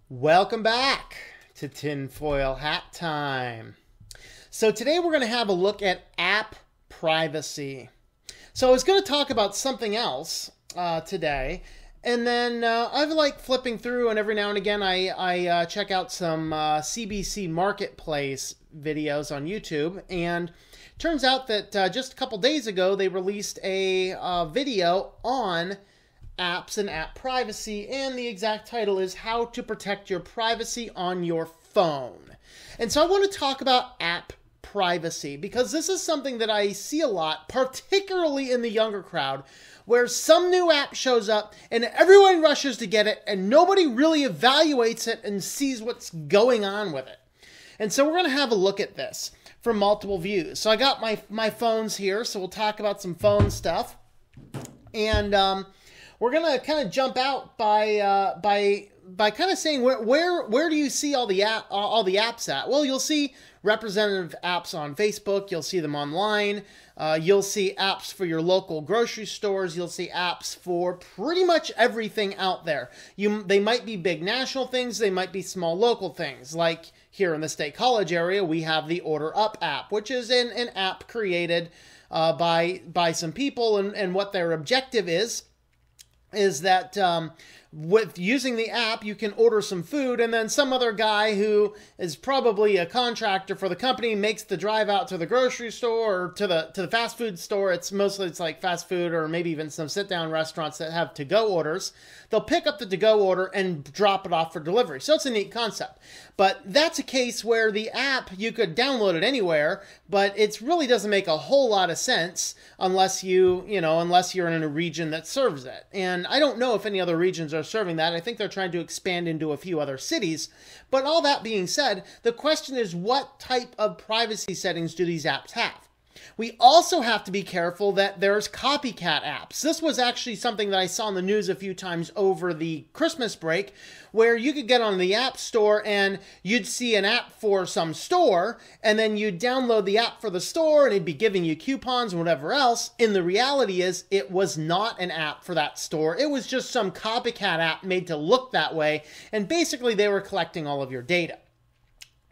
Welcome back to Tinfoil Hat Time. So today we're going to have a look at app privacy. So I was going to talk about something else today, and then I've like flipping through, and every now and again I check out some CBC Marketplace videos on YouTube, and turns out that just a couple days ago they released a video on apps and app privacy, and the exact title is How to Protect Your Privacy on Your Phone. And so I want to talk about app privacy because this is something that I see a lot, particularly in the younger crowd, where some new app shows up and everyone rushes to get it and nobody really evaluates it and sees what's going on with it. And so we're going to have a look at this from multiple views. So I got my phones here, so we'll talk about some phone stuff. And we're gonna kind of jump out by kind of saying where do you see all the apps at? Well, you'll see representative apps on Facebook. You'll see them online. You'll see apps for your local grocery stores. You'll see apps for pretty much everything out there. They might be big national things. They might be small local things. Like here in the State College area, we have the Order Up app, which is an app created by some people, and what their objective is that with using the app, you can order some food, and then some other guy who is probably a contractor for the company makes the drive out to the grocery store or to the fast food store. It's like fast food, or maybe even some sit-down restaurants that have to-go orders. They'll pick up the to-go order and drop it off for delivery. So it's a neat concept. But that's a case where the app, you could download it anywhere, but it really doesn't make a whole lot of sense unless you're in a region that serves it. And I don't know if any other regions are serving that. I think they're trying to expand into a few other cities. But all that being said, the question is, what type of privacy settings do these apps have? We also have to be careful that there's copycat apps. This was actually something that I saw in the news a few times over the Christmas break, where you could get on the App Store and you'd see an app for some store, and then you'd download the app for the store and it'd be giving you coupons and whatever else. And the reality is it was not an app for that store. It was just some copycat app made to look that way, and basically they were collecting all of your data.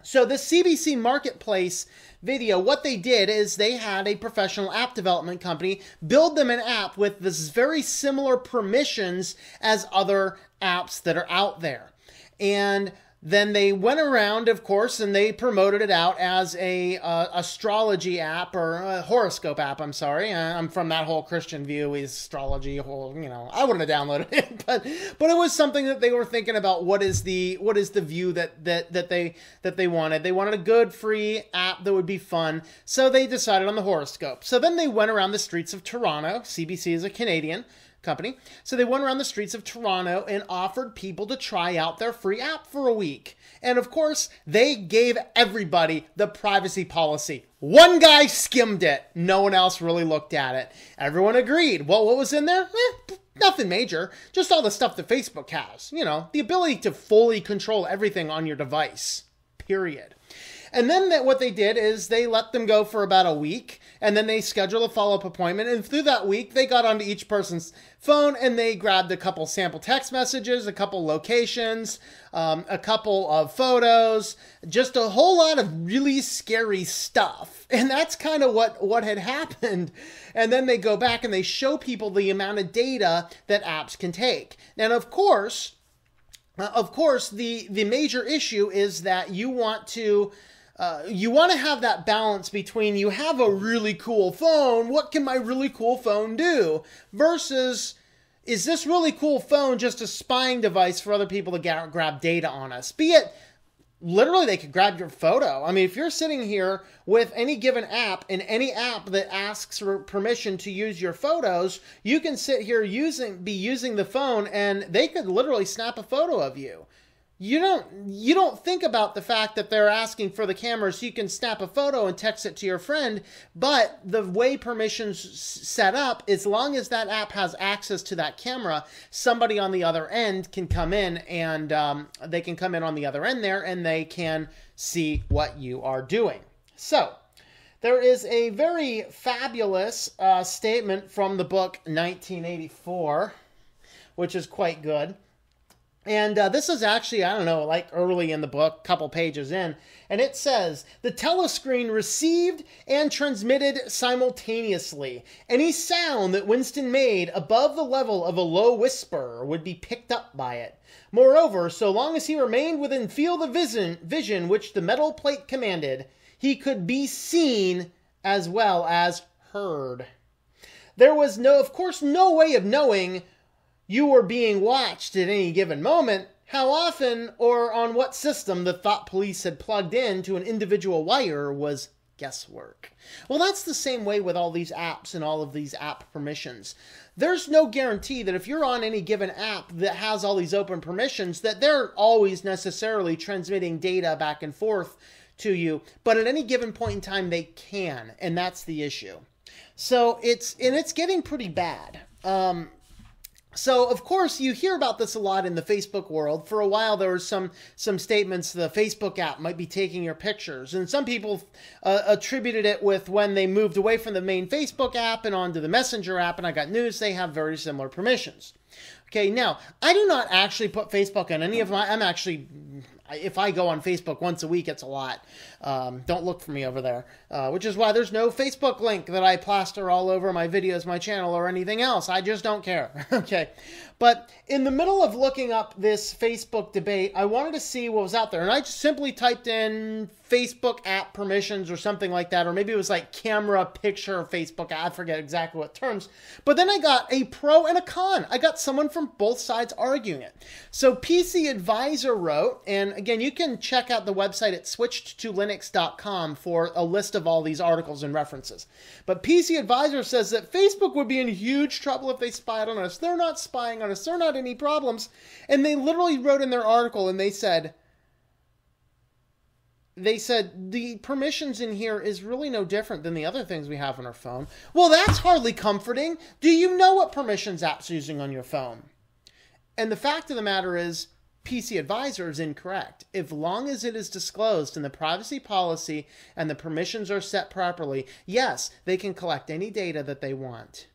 So the CBC Marketplace video, what they did is they had a professional app development company build them an app with this very similar permissions as other apps that are out there. And then they went around, of course, and they promoted it out as a astrology app, or a horoscope app. I'm sorry, I'm from that whole Christian view. Is astrology I wouldn't have downloaded it, but it was something that they were thinking about. What is the view that they wanted? They wanted a good free app that would be fun, so they decided on the horoscope. So then they went around the streets of Toronto. CBC is a Canadian company. So they went around the streets of Toronto and offered people to try out their free app for a week. And of course, they gave everybody the privacy policy. One guy skimmed it. No one else really looked at it. Everyone agreed. Well, what was in there? Nothing major. Just all the stuff that Facebook has. The ability to fully control everything on your device. Period. And then what they did is they let them go for about a week, and then they scheduled a follow-up appointment. And through that week, they got onto each person's phone and they grabbed a couple sample text messages, a couple locations, a couple of photos, just a whole lot of really scary stuff. And that's kind of what had happened. And then they go back and they show people the amount of data that apps can take. And of course, the major issue is that you want to have that balance between, you have a really cool phone, what can my really cool phone do? Versus, is this really cool phone just a spying device for other people to grab data on us? Be it, literally they could grab your photo. I mean, if you're sitting here with any given app, and any app that asks for permission to use your photos, you can sit here be using the phone and they could literally snap a photo of you. You don't think about the fact that they're asking for the camera so you can snap a photo and text it to your friend, but the way permissions set up, as long as that app has access to that camera, somebody on the other end can come in, and they can come in on the other end there and they can see what you are doing. So there is a very fabulous statement from the book 1984, which is quite good. And this is actually, I don't know, like early in the book, couple pages in. And it says, the telescreen received and transmitted simultaneously. Any sound that Winston made above the level of a low whisper would be picked up by it. Moreover, so long as he remained within field of vision which the metal plate commanded, he could be seen as well as heard. There was of course, no way of knowing you were being watched at any given moment. How often or on what system the thought police had plugged in to an individual wire was guesswork. Well, that's the same way with all these apps and all of these app permissions. There's no guarantee that if you're on any given app that has all these open permissions, that they're always necessarily transmitting data back and forth to you. But at any given point in time, they can, and that's the issue. So it's getting pretty bad. So, of course, you hear about this a lot in the Facebook world. For a while, there were some statements the Facebook app might be taking your pictures. And some people attributed it with when they moved away from the main Facebook app and onto the Messenger app. And I got news, they have very similar permissions. Okay, now, I do not actually put Facebook on any of my... If I go on Facebook once a week, it's a lot. Don't look for me over there. Which is why there's no Facebook link that I plaster all over my videos, my channel, or anything else. I just don't care. Okay. But in the middle of looking up this Facebook debate, I wanted to see what was out there. And I just simply typed in Facebook app permissions or something like that. Or maybe it was like camera picture Facebook app. I forget exactly what terms. But then I got a pro and a con. I got someone from both sides arguing it. So PC Advisor wrote, and again, you can check out the website at switchedtolinux.com for a list of all these articles and references. But PC Advisor says that Facebook would be in huge trouble if they spied on us. They're not spying on us. There are not any problems. And they literally wrote in their article, and they said the permissions in here is really no different than the other things we have on our phone. Well, that's hardly comforting. Do you know what permissions apps are using on your phone? And the fact of the matter is, PC Advisor is incorrect. As long as it is disclosed in the privacy policy and the permissions are set properly, yes, they can collect any data that they want.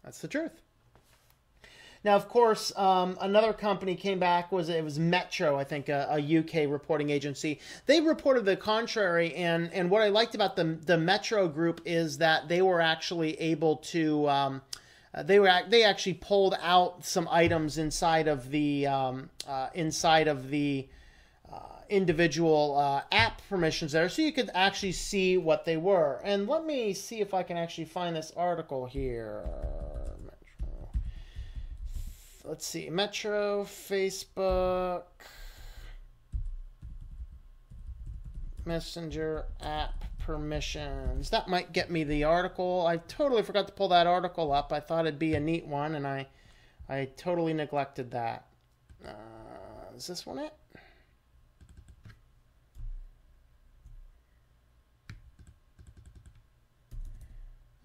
That's the truth. Now, of course, another company came back. It was Metro, I think, a UK reporting agency. They reported the contrary, and what I liked about the Metro group is that they were actually able to they actually pulled out some items inside of the individual app permissions there, so you could actually see what they were. And let me see if I can actually find this article here. Let's see, Metro, Facebook, Messenger app permissions. That might get me the article. I totally forgot to pull that article up. I thought it'd be a neat one, and I totally neglected that. Is this one it?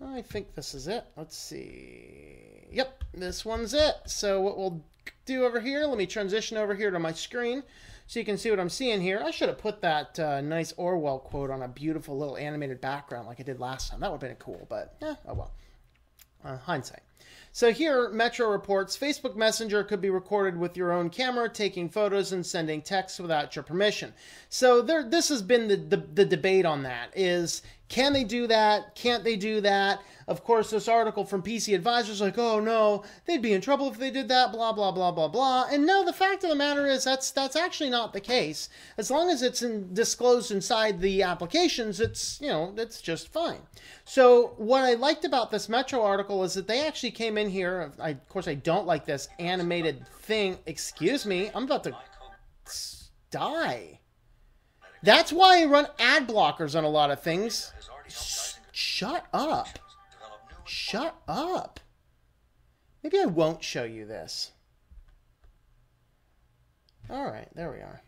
I think this is it. Let's see. Yep, this one's it. So what we'll do over here, let me transition over here to my screen so you can see what I'm seeing here. I should have put that nice Orwell quote on a beautiful little animated background like I did last time. That would have been cool, but oh well. Hindsight. So here, Metro reports, Facebook Messenger could be recorded with your own camera, taking photos and sending texts without your permission. So this has been the debate on that, is can they do that? Can't they do that? Of course, this article from PC Advisor is like, oh no, they'd be in trouble if they did that, blah, blah, blah, blah, blah. And no, the fact of the matter is that's actually not the case. As long as it's disclosed inside the applications, it's just fine. So what I liked about this Metro article is that they actually came in here. Of course, I don't like this animated thing. Excuse me, I'm about to die. That's why I run ad blockers on a lot of things. Shut up. Shut up. Maybe I won't show you this. All right, there we are.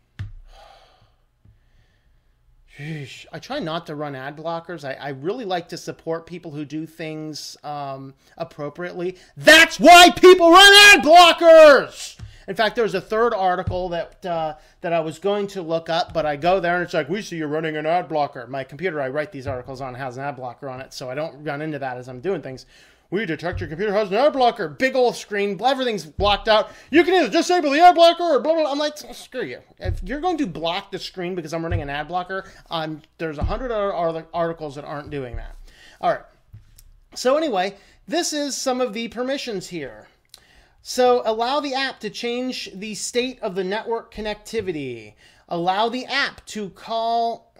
Sheesh. I try not to run ad blockers. I really like to support people who do things appropriately. That's why people run ad blockers! In fact, there was a third article that that I was going to look up, but I go there and it's like, we see you're running an ad blocker. My computer I write these articles on has an ad blocker on it, so I don't run into that as I'm doing things. We detect your computer has an ad blocker. Big old screen, everything's blocked out. You can either disable the ad blocker or blah, blah, blah. I'm like, screw you. If you're going to block the screen because I'm running an ad blocker, there's 100 other articles that aren't doing that. All right. So anyway, this is some of the permissions here. So allow the app to change the state of the network connectivity. Allow the app to call...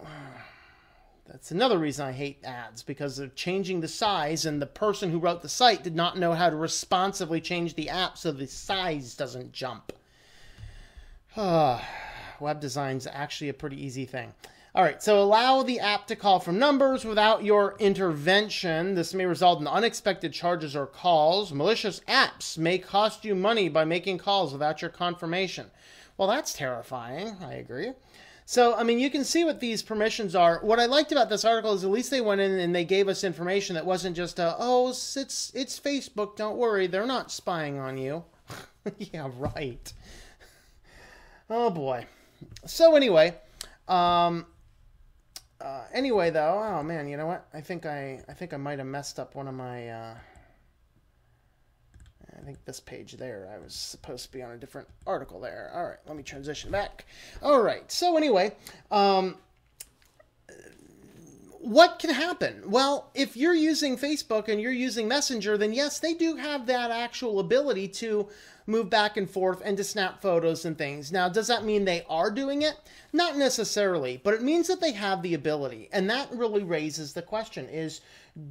That's another reason I hate ads, because of changing the size, and the person who wrote the site did not know how to responsively change the app so the size doesn't jump. Web design's actually a pretty easy thing. All right, so allow the app to call from numbers without your intervention. This may result in unexpected charges or calls. Malicious apps may cost you money by making calls without your confirmation. Well, that's terrifying. I agree. So, I mean, you can see what these permissions are. What I liked about this article is at least they went in and they gave us information that wasn't just, oh, it's Facebook, don't worry, they're not spying on you. Yeah, right. Oh, boy. So, anyway, anyway, though, oh, man, you know what? I think I might have messed up one of my... I think this page there, I was supposed to be on a different article there. All right, let me transition back. All right, so anyway, what can happen? Well, if you're using Facebook and you're using Messenger, then yes, they do have that actual ability to move back and forth and to snap photos and things. Now, does that mean they are doing it? Not necessarily, but it means that they have the ability. And that really raises the question is,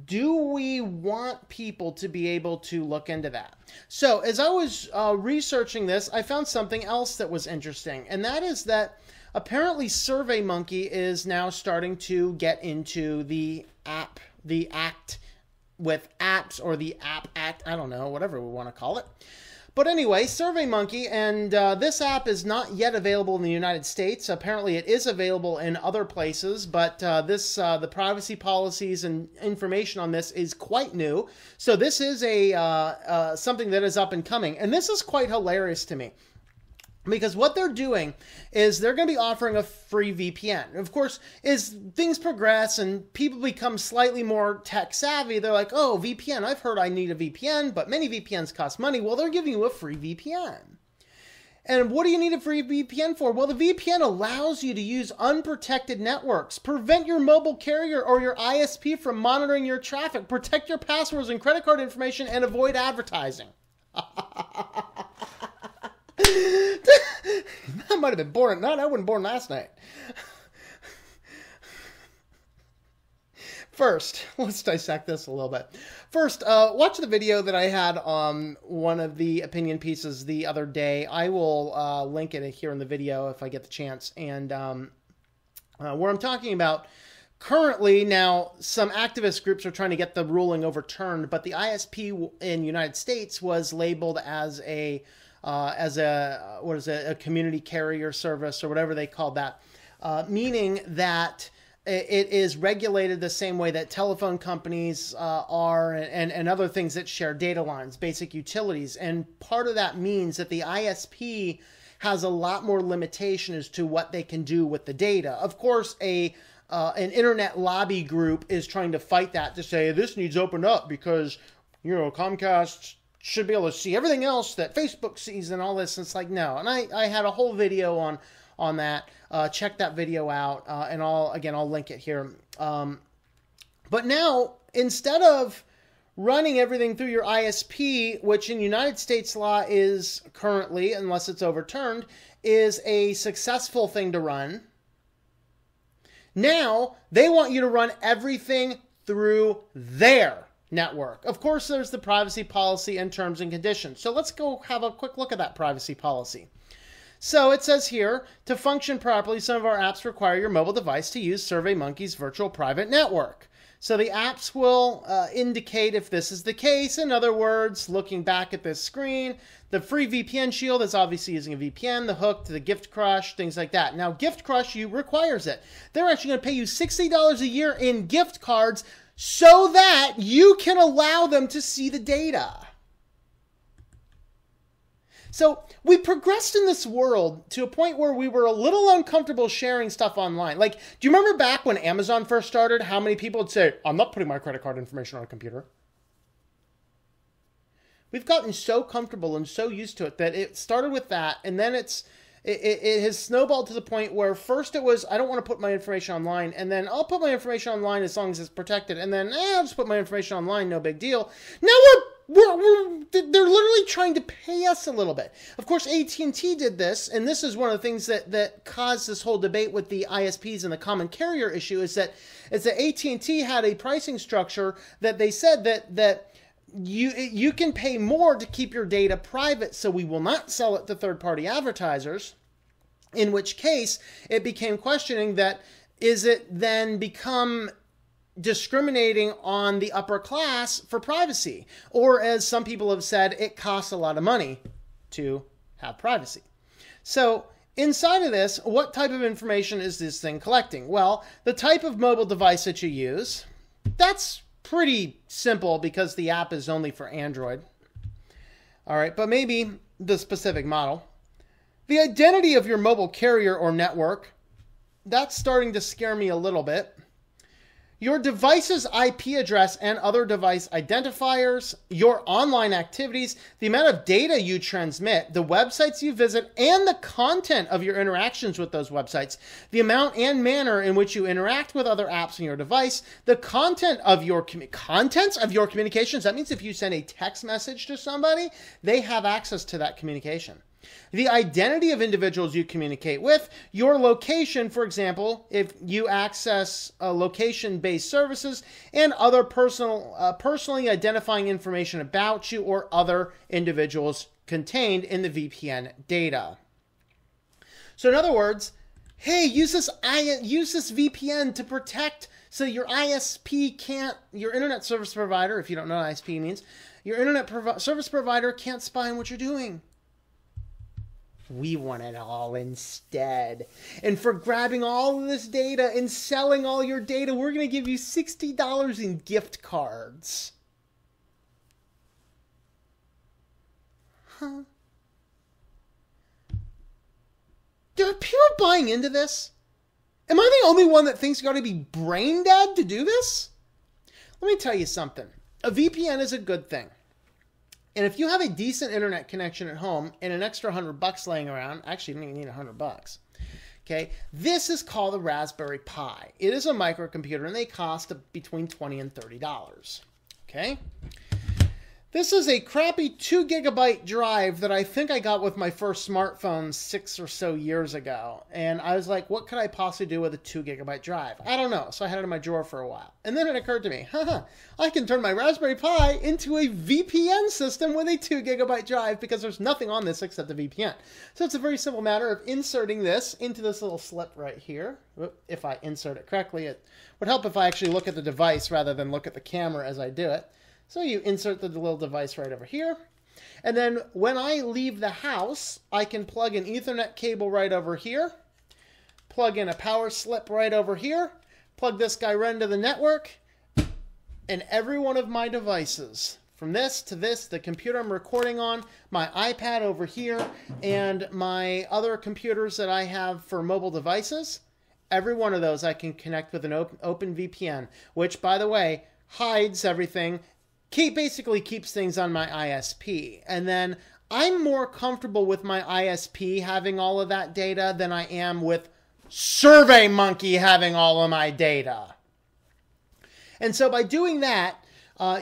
do we want people to be able to look into that? So as I was researching this, I found something else that was interesting. And that is that apparently SurveyMonkey is now starting to get into the act with apps, or the app act, I don't know, whatever we want to call it. But anyway, SurveyMonkey, and this app is not yet available in the United States. Apparently it is available in other places, but the privacy policies and information on this is quite new. So this is something that is up and coming. And this is quite hilarious to me. Because what they're doing is they're going to be offering a free VPN. Of course, as things progress and people become slightly more tech savvy, they're like, oh, VPN, I've heard I need a VPN, but many VPNs cost money. Well, they're giving you a free VPN. And what do you need a free VPN for? Well, the VPN allows you to use unprotected networks, prevent your mobile carrier or your ISP from monitoring your traffic, protect your passwords and credit card information, and avoid advertising. That might have been born. No, I wasn't born last night. First, let's dissect this a little bit. First, watch the video that I had on one of the opinion pieces the other day. I will link it here in the video if I get the chance. And where I'm talking about currently now, some activist groups are trying to get the ruling overturned, but the ISP in the United States was labeled as a community carrier service or whatever they called that, meaning that it is regulated the same way that telephone companies are and other things that share data lines, basic utilities. And part of that means that the ISP has a lot more limitation as to what they can do with the data. Of course, an internet lobby group is trying to fight that to say this needs to open up because, you know, Comcast should be able to see everything else that Facebook sees and all this. And it's like, no. And I had a whole video on that. Check that video out. And I'll link it here. But now, instead of running everything through your ISP, which in United States law is currently, unless it's overturned, is a successful thing to run. Now, they want you to run everything through their network. Of course, there's the privacy policy and terms and conditions. So let's go have a quick look at that privacy policy. So it says here, to function properly, some of our apps require your mobile device to use SurveyMonkey's virtual private network. So the apps will indicate if this is the case. In other words, looking back at this screen, the free VPN shield is obviously using a VPN, the hook to the Gift Crush, things like that. Now, Gift Crush requires it. They're actually going to pay you $60 a year in gift cards so that you can allow them to see the data. So we progressed in this world to a point where we were a little uncomfortable sharing stuff online. Like, do you remember back when Amazon first started, how many people would say, I'm not putting my credit card information on a computer? We've gotten so comfortable and so used to it that it started with that, and then it has snowballed to the point where first it was, I don't want to put my information online, and then I'll put my information online as long as it's protected, and then I'll just put my information online, no big deal. Now they're literally trying to pay us a little bit. Of course, AT&T did this, and this is one of the things that caused this whole debate with the ISPs and the common carrier issue, is that AT&T had a pricing structure that they said that you can pay more to keep your data private, so we will not sell it to third-party advertisers, in which case it became questioning that, is it then become discriminating on the upper class for privacy? Or as some people have said, it costs a lot of money to have privacy. So inside of this, what type of information is this thing collecting? Well, the type of mobile device that you use, that's pretty simple because the app is only for Android. All right, but maybe the specific model. The identity of your mobile carrier or network, that's starting to scare me a little bit. Your device's IP address and other device identifiers, your online activities, the amount of data you transmit, the websites you visit, and the content of your interactions with those websites, the amount and manner in which you interact with other apps on your device, the contents of your communications. That means if you send a text message to somebody, they have access to that communication. The identity of individuals you communicate with, your location, for example, if you access location-based services, and other personally identifying information about you or other individuals contained in the VPN data. So in other words, hey, use this VPN to protect so your ISP can't, your internet service provider, if you don't know what ISP means, your internet service provider can't spy on what you're doing. We want it all instead. And for grabbing all of this data and selling all your data, we're going to give you $60 in gift cards. Huh? Are people buying into this? Am I the only one that thinks you got to be brain dead to do this? Let me tell you something. A VPN is a good thing. And if you have a decent internet connection at home and an extra $100 laying around, actually you don't even need $100. Okay, this is called a Raspberry Pi. It is a microcomputer and they cost between $20 and $30. Okay, this is a crappy 2 GB drive that I think I got with my first smartphone 6 or so years ago. And I was like, what could I possibly do with a 2 GB drive? I don't know. So I had it in my drawer for a while. And then it occurred to me, I can turn my Raspberry Pi into a VPN system with a 2 GB drive because there's nothing on this except the VPN. So it's a very simple matter of inserting this into this little slip right here. If I insert it correctly, it would help if I actually look at the device rather than look at the camera as I do it. So you insert the little device right over here. And then when I leave the house, I can plug an Ethernet cable right over here, plug in a power slip right over here, plug this guy right into the network, and every one of my devices, from this to this, the computer I'm recording on, my iPad over here, and my other computers that I have for mobile devices, every one of those I can connect with an open VPN, which, by the way, hides everything. Basically keeps things on my ISP. And then I'm more comfortable with my ISP having all of that data than I am with SurveyMonkey having all of my data. And so by doing that,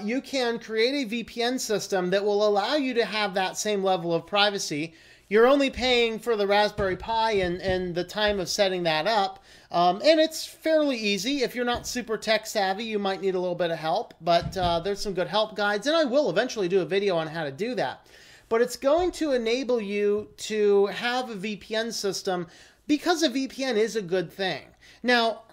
you can create a VPN system that will allow you to have that same level of privacy. You're only paying for the Raspberry Pi and the time of setting that up. And it's fairly easy. If you're not super tech savvy, you might need a little bit of help. But there's some good help guides. And I will eventually do a video on how to do that. But it's going to enable you to have a VPN system because a VPN is a good thing. Now,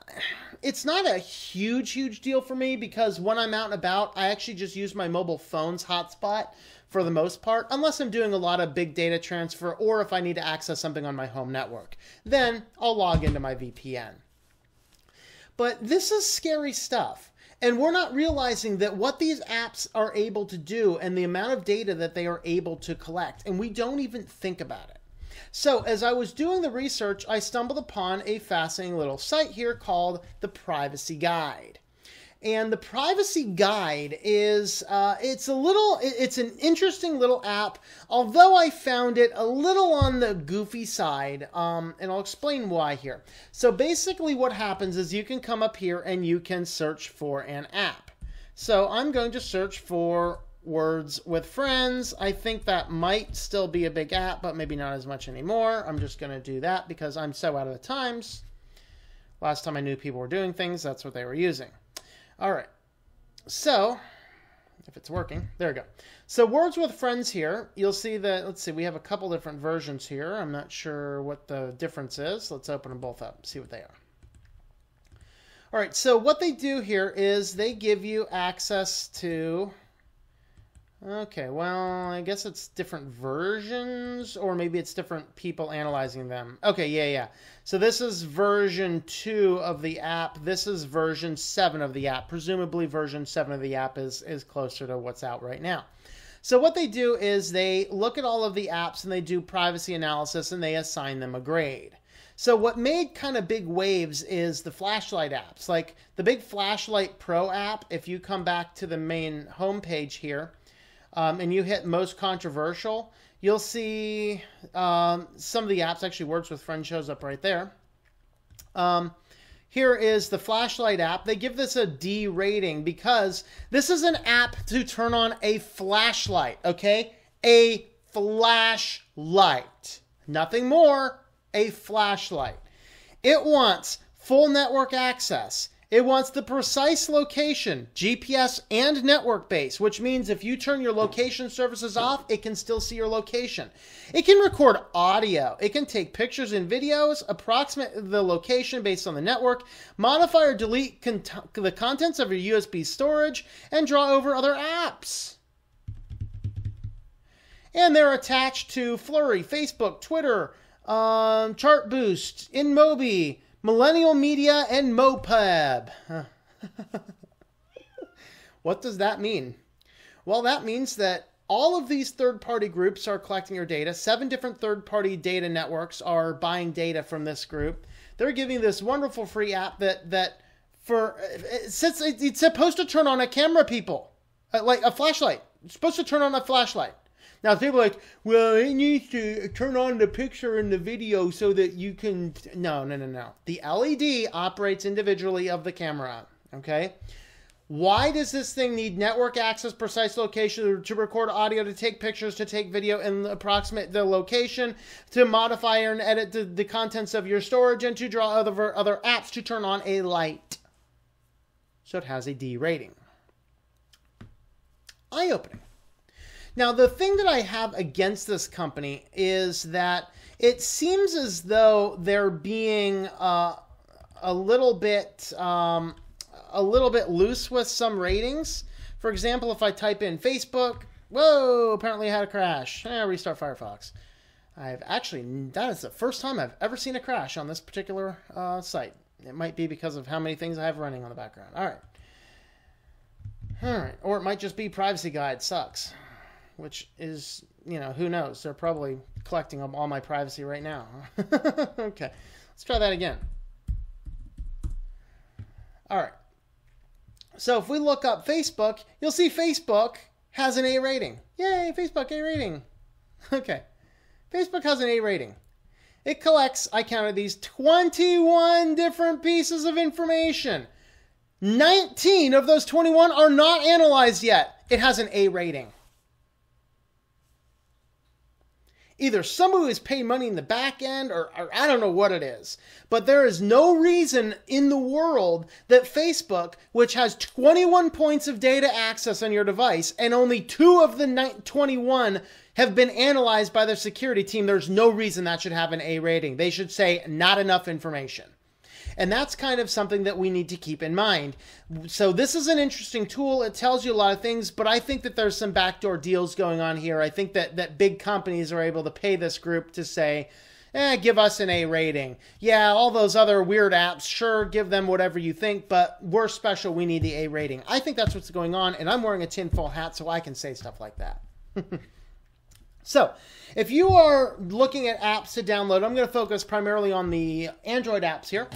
it's not a huge deal for me because when I'm out and about, I actually just use my mobile phone's hotspot for the most part, unless I'm doing a lot of big data transfer or if I need to access something on my home network. Then I'll log into my VPN. But this is scary stuff. And we're not realizing that what these apps are able to do and the amount of data that they are able to collect, and we don't even think about it. So as I was doing the research, I stumbled upon a fascinating little site here called the Privacy Guide. And the Privacy Guide is, it's an interesting little app, although I found it a little on the goofy side, and I'll explain why here. So basically what happens is you can come up here and you can search for an app. So I'm going to search for Words with Friends. I think that might still be a big app, but maybe not as much anymore. I'm just going to do that because I'm so out of the times. Last time I knew people were doing things, that's what they were using. All right, so if it's working, there we go. So Words with Friends here, you'll see that, let's see, we have a couple different versions here. I'm not sure what the difference is. Let's open them both up, see what they are. All right, so what they do here is they give you access to, okay, well, I guess it's different versions, or maybe it's different people analyzing them. Okay, yeah. So this is version 2 of the app. This is version 7 of the app. Presumably version 7 of the app is closer to what's out right now. So what they do is they look at all of the apps and they do privacy analysis and they assign them a grade. So what made kind of big waves is the flashlight apps. Like the big Flashlight Pro app, if you come back to the main homepage here, and you hit most controversial, you'll see some of the apps. Actually, Words with Friends shows up right there. Here is the Flashlight app. They give this a D rating because this is an app to turn on a flashlight, okay? A flashlight. Nothing more, a flashlight. It wants full network access. It wants the precise location, GPS and network base, which means if you turn your location services off, it can still see your location. It can record audio. It can take pictures and videos, approximate the location based on the network, modify or delete the contents of your USB storage, and draw over other apps. And they're attached to Flurry, Facebook, Twitter, Chartboost, InMobi, Millennial Media, and Mopeb. What does that mean? Well, that means that all of these third-party groups are collecting your data. 7 different third-party data networks are buying data from this group. They're giving this wonderful free app it's supposed to turn on a camera, people. Like a flashlight. It's supposed to turn on a flashlight. Now, people are like, well, it needs to turn on the picture and the video so that you can... No. The LED operates individually of the camera, okay? Why does this thing need network access, precise location, to record audio, to take pictures, to take video, and approximate the location, to modify and edit the contents of your storage, and to draw other apps to turn on a light? So it has a D rating. Eye-opening. Now, the thing that I have against this company is that it seems as though they're being a little bit loose with some ratings. For example, if I type in Facebook, whoa, apparently I had a crash. Restart Firefox. That is the first time I've ever seen a crash on this particular site. It might be because of how many things I have running on the background. All right. Or it might just be Privacy Guide sucks. Which is, who knows? They're probably collecting all my privacy right now. Okay, let's try that again. All right. So if we look up Facebook, you'll see Facebook has an A rating. Yay, Facebook A rating. Okay, Facebook has an A rating. It collects, I counted these, 21 different pieces of information. 19 of those 21 are not analyzed yet. It has an A rating. Either somebody has paid money in the back end or I don't know what it is. But there is no reason in the world that Facebook, which has 21 points of data access on your device and only 2 of the 21 have been analyzed by their security team, there's no reason that should have an A rating. They should say not enough information. And that's kind of something that we need to keep in mind. So this is an interesting tool. It tells you a lot of things, but I think that there's some backdoor deals going on here. I think that big companies are able to pay this group to say, Give us an A rating. Yeah, all those other weird apps, sure, give them whatever you think, but we're special, we need the A rating. I think that's what's going on, and I'm wearing a tinfoil hat so I can say stuff like that. So, if you are looking at apps to download, I'm going to focus primarily on the Android apps here.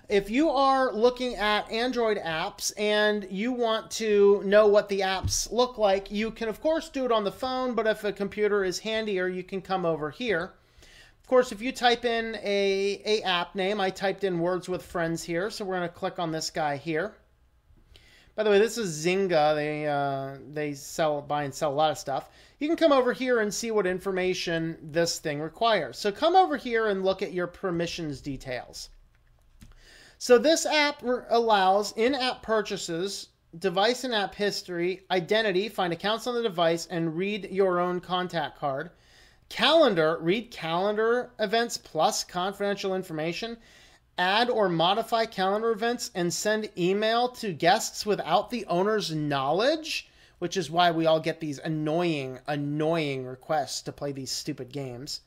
If you are looking at Android apps and you want to know what the apps look like, you can, of course, do it on the phone, but if a computer is handier, you can come over here. Of course, if you type in a app name, I typed in Words with Friends here, so we're going to click on this guy here. By the way, this is Zynga. They buy and sell a lot of stuff. You can come over here and see what information this thing requires. So come over here and look at your permissions details. So this app allows in-app purchases, device and app history, identity, find accounts on the device, and read your own contact card. Calendar, read calendar events plus confidential information. Add or modify calendar events and send email to guests without the owner's knowledge, which is why we all get these annoying requests to play these stupid games.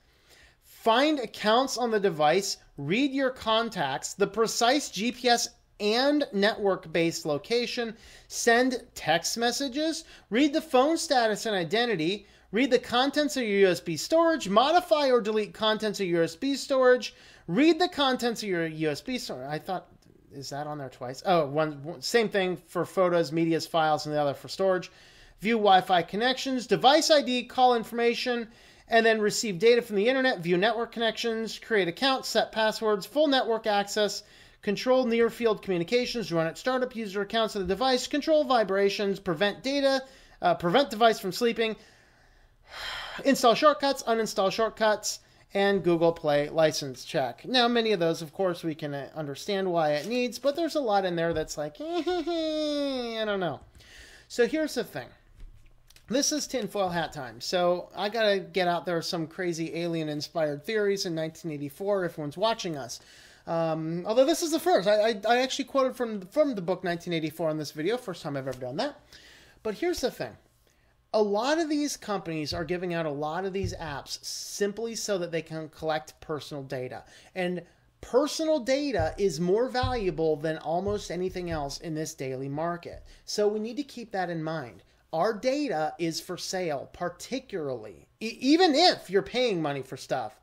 Find accounts on the device, read your contacts, the precise GPS and network-based location, send text messages, read the phone status and identity, read the contents of your USB storage, modify or delete contents of your USB storage, read the contents of your USB storage. I thought, is that on there twice? Oh, one same thing for photos, medias, files, and the other for storage. View Wi-Fi connections, device ID, call information, and then receive data from the internet, view network connections, create accounts, set passwords, full network access, control near-field communications, run at startup user accounts of the device, control vibrations, prevent device from sleeping, install shortcuts, uninstall shortcuts, and Google Play license check. Now, many of those, of course, we can understand why it needs, but there's a lot in there that's like, I don't know. So here's the thing. This is tinfoil hat time, so I gotta get out there some crazy alien-inspired theories in 1984. Everyone's watching us. Although this is the first. I actually quoted from the book 1984 in this video. First time I've ever done that. But here's the thing. A lot of these companies are giving out a lot of these apps simply so that they can collect personal data. And personal data is more valuable than almost anything else in this daily market. So we need to keep that in mind. Our data is for sale, particularly, even if you're paying money for stuff,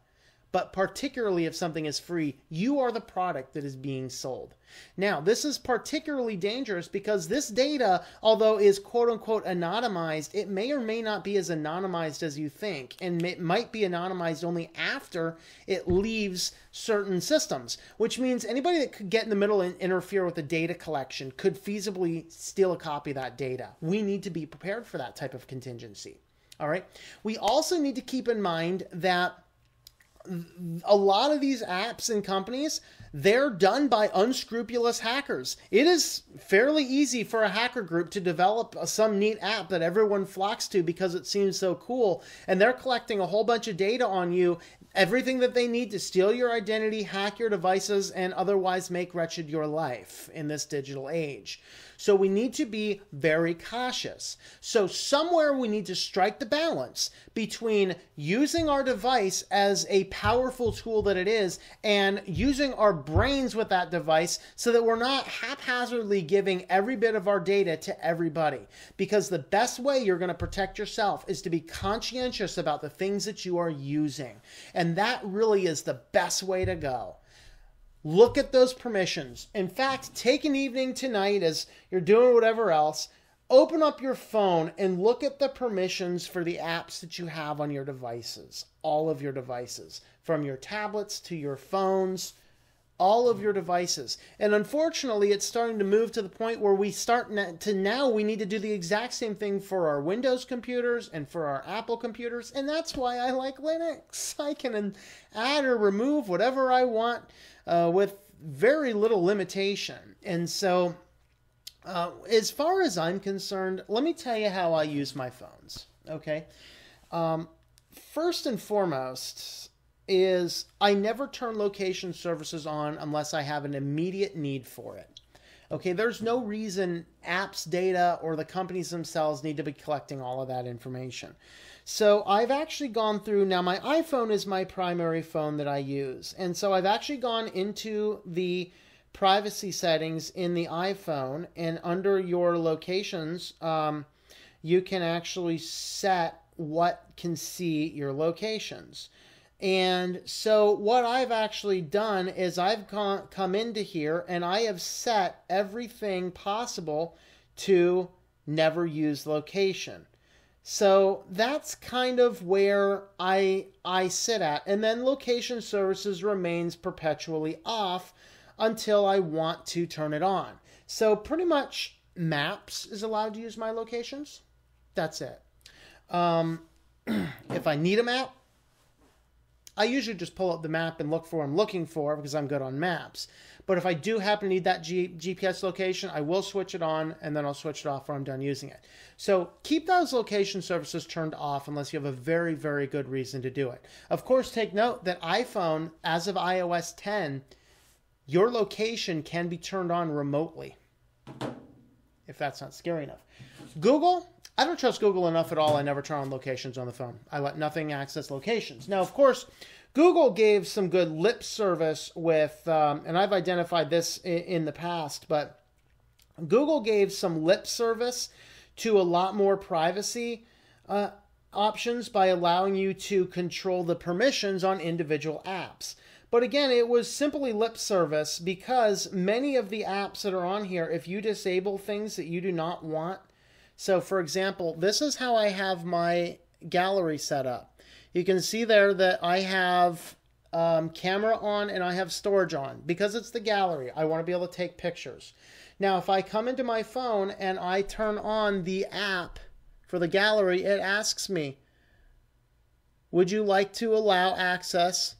but particularly if something is free, you are the product that is being sold. Now, this is particularly dangerous because this data, although is quote-unquote anonymized, it may or may not be as anonymized as you think, and it might be anonymized only after it leaves certain systems, which means anybody that could get in the middle and interfere with the data collection could feasibly steal a copy of that data. We need to be prepared for that type of contingency. All right. We also need to keep in mind that a lot of these apps and companies, they're done by unscrupulous hackers. It is fairly easy for a hacker group to develop some neat app that everyone flocks to because it seems so cool, and they're collecting a whole bunch of data on you, everything that they need to steal your identity, hack your devices, and otherwise make wretched your life in this digital age. So we need to be very cautious. So somewhere we need to strike the balance between using our device as a powerful tool that it is and using our brains with that device so that we're not haphazardly giving every bit of our data to everybody. Because the best way you're going to protect yourself is to be conscientious about the things that you are using. And that really is the best way to go. Look at those permissions. In fact, take an evening tonight as you're doing whatever else. Open up your phone and look at the permissions for the apps that you have on your devices. All of your devices. From your tablets to your phones. All of your devices. And unfortunately, it's starting to move to the point where we we need to do the exact same thing for our Windows computers and for our Apple computers. And that's why I like Linux. I can add or remove whatever I want with very little limitation. And so, as far as I'm concerned, let me tell you how I use my phones. Okay? First and foremost is I never turn location services on unless I have an immediate need for it. Okay, there's no reason apps data or the companies themselves need to be collecting all of that information. So I've actually gone through, now my iPhone is my primary phone that I use. And so I've actually gone into the privacy settings in the iPhone, and under your locations, you can actually set what can see your locations. And so what I've actually done is I've come into here and I have set everything possible to never use location. So that's kind of where I sit at. And then location services remains perpetually off until I want to turn it on. So pretty much Maps is allowed to use my locations. That's it. If I need a map, I usually just pull up the map and look for what I'm looking for because I'm good on maps. But if I do happen to need that GPS location, I will switch it on and then I'll switch it off when I'm done using it. So keep those location services turned off unless you have a very, very good reason to do it. Of course, take note that iPhone, as of iOS 10, your location can be turned on remotely, if that's not scary enough. Google, I don't trust Google enough at all. I never turn on locations on the phone. I let nothing access locations. Now, of course, Google gave some good lip service with, and I've identified this in the past, but Google gave some lip service to a lot more privacy options by allowing you to control the permissions on individual apps. But again, it was simply lip service because many of the apps that are on here, if you disable things that you do not want, so for example, this is how I have my gallery set up. You can see there that I have camera on and I have storage on. Because it's the gallery, I want to be able to take pictures. Now, if I come into my phone and I turn on the app for the gallery, it asks me, would you like to allow access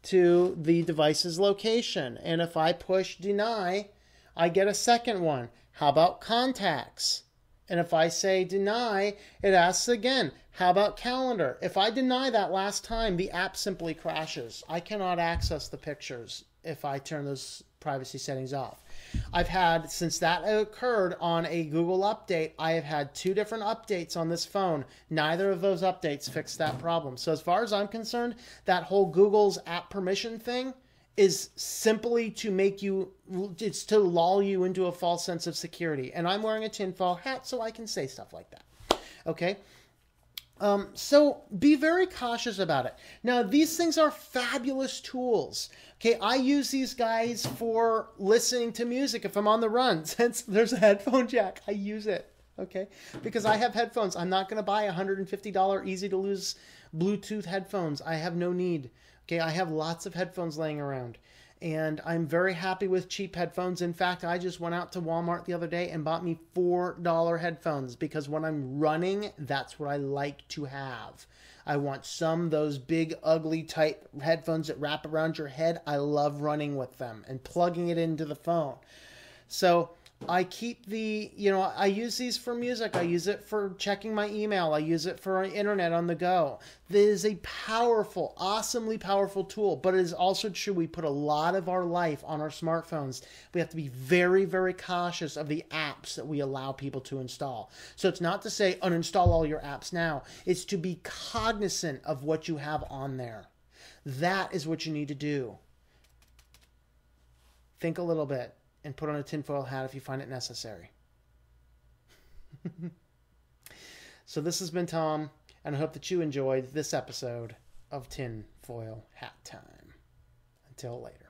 to the device's location? And if I push deny, I get a second one. How about contacts? And if I say deny, it asks again, how about calendar? If I deny that last time, the app simply crashes. I cannot access the pictures if I turn those privacy settings off. I've had, since that occurred on a Google update, I have had 2 different updates on this phone. Neither of those updates fixed that problem. So as far as I'm concerned, that whole Google's app permission thing is simply to make you, it's to lull you into a false sense of security. And I'm wearing a tinfoil hat so I can say stuff like that. Okay? So be very cautious about it. Now, these things are fabulous tools. Okay, I use these guys for listening to music if I'm on the run. Since there's a headphone jack, I use it. Okay, because I have headphones. I'm not going to buy $150 easy-to-lose Bluetooth headphones. I have no need. Okay, I have lots of headphones laying around. And I'm very happy with cheap headphones. In fact, I just went out to Walmart the other day and bought me $4 headphones because when I'm running, that's what I like to have. I want some of those big, ugly type headphones that wrap around your head. I love running with them and plugging it into the phone. So I keep the, I use these for music. I use it for checking my email. I use it for internet on the go. This is a powerful, awesomely powerful tool, but it is also true we put a lot of our life on our smartphones. We have to be very, very cautious of the apps that we allow people to install. So it's not to say uninstall all your apps now. It's to be cognizant of what you have on there. That is what you need to do. Think a little bit. And put on a tinfoil hat if you find it necessary. So this has been Tom, and I hope that you enjoyed this episode of Tinfoil Hat Time. Until later.